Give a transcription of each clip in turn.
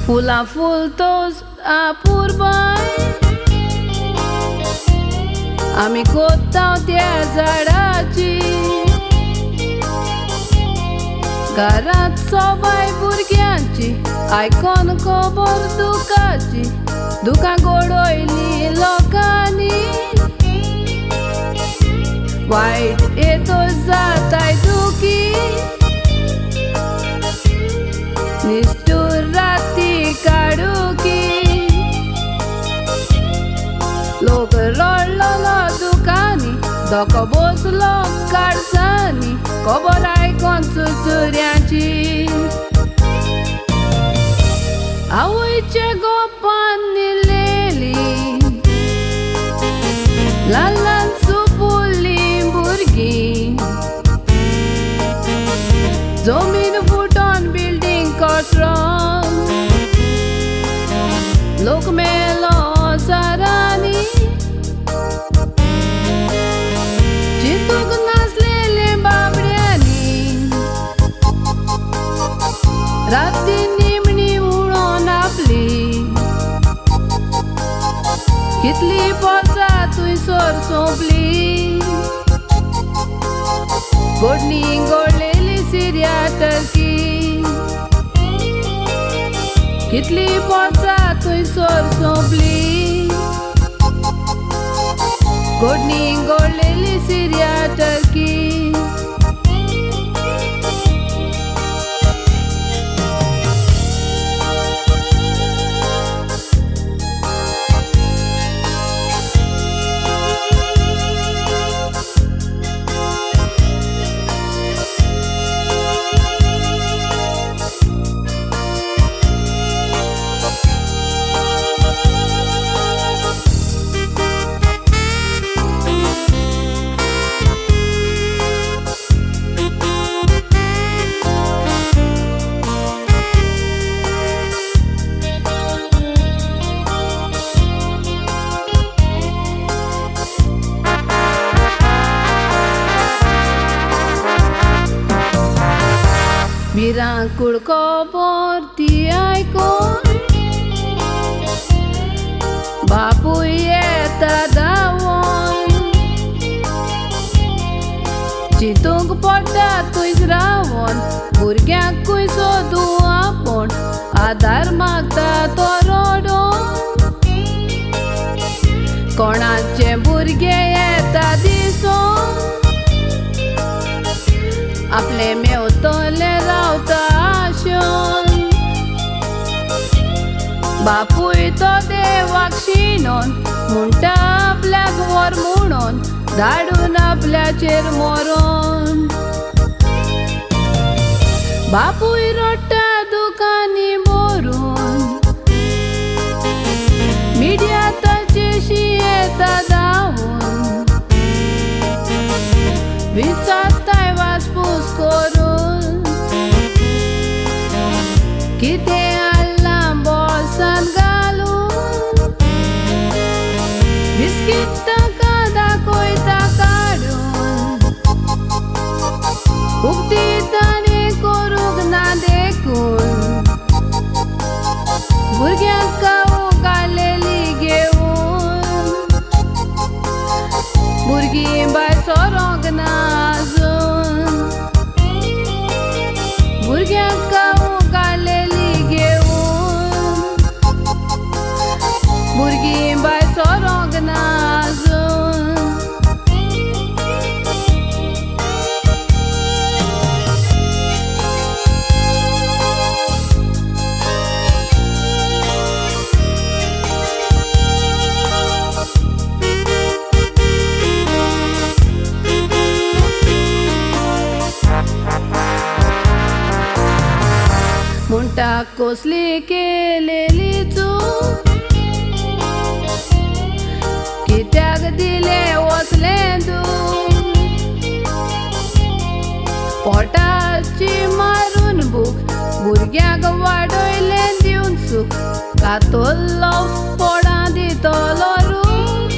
फुला फुलतोच आपुरबाय आमी कोत्ताव त्या झाडाची घरांत सबाय भुरग्यांची आयकोन खबर दुखाची दुखां गोडयली लोकांनी वायट येतो जाताय दुखी निष्ठुर राती काडुकी लोक रडलो दुखांनी धोको बसलो काडसांनी खबर आयकोन चुचुऱ्यांची आवयच्या गोपान निलेली ल्हान ल्हान सुपुल्लीं भुरगीं जमीन फुटोन बिल्डींग कोसळोन लोक मेलो सारांनी चिंतूंक नासलेले बाबड्यांनी राती निमणी उडोन आपली कितली पोरसां थंयसर सोंपली गोडणी गोडलेली सिरिया टर्की कितली पोरसां थंयसर सोंपली गोडणी गोडलेली सिरिया टर्की भिरांकूळ खबर ती आयकोन बापूय येता धांवोन चिंतूंक पडटा थंयच रावोन भुरग्यांकूय सोदूं आपूण आदार मागता तो रडोन कोणाचे भुरगे येता दिसोन आपले मेवतले रावता आशोन बापूय तो देवाक शिणोन म्हणटा आपल्याक वर म्हणून धाडून आपल्याचेर मरोन बापूय रडटा दुखांनी भरून मिडिया ताचेशी येता धांवून विचारताय वासपूस करून कितें हाडलां बोल्सांत घालून बिस्कीट ताका दाखयता काडून उक्ती ताणें करूंक ना देखून भुरग्यांक कावू काडलेली घेवन भुरगीं भायर सरोंक ना आजून भुरग्यांक कावू काडलेली घेवन भुरगीं भायर सरोंक ना आजून म्हणटा कसली केलेली चूक कित्याक दिलें वचलें दूख पोटाची मारून भूक भुरग्यांक वाडयलें दिवन सूख कातोल्लो पोडां दितलो रूख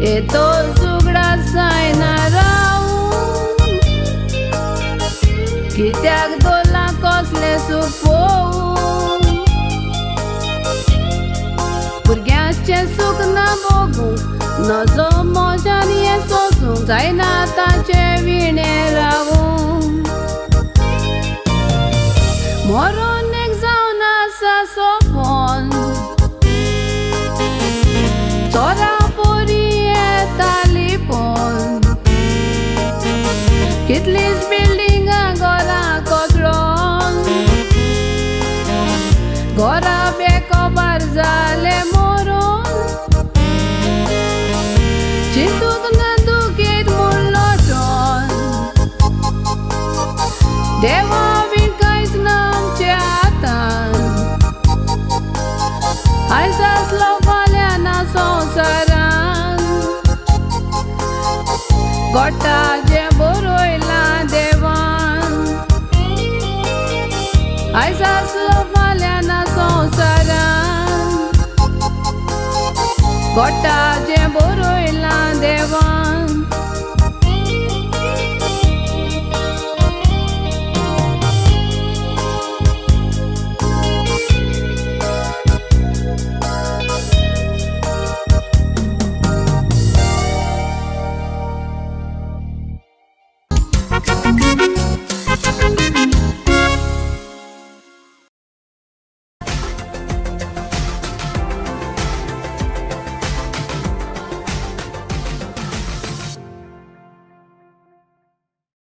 येतो सुगडा जायना रावून कित्याक दोला कसलें सूख पोवून नजो मोजान ये सोसूंक जायना ताचे विणे रावूंक मरून एक जावन आसा सोपोन चोरा पोरी येताली पोन कितलीच बिल्डिंगां घरां कोसळोन घोरा बेकोबार जाले मोरून चिंतूक नदुकेत मुडलो टोन देवा बीन कांयच ना आमच्या हातान आयज आसलो फाल्यां ना संवसारान घोटा जें बरयलां देवान आयज आसलो फाल्यां ना संवसारान घोटा जें बरयलां देवान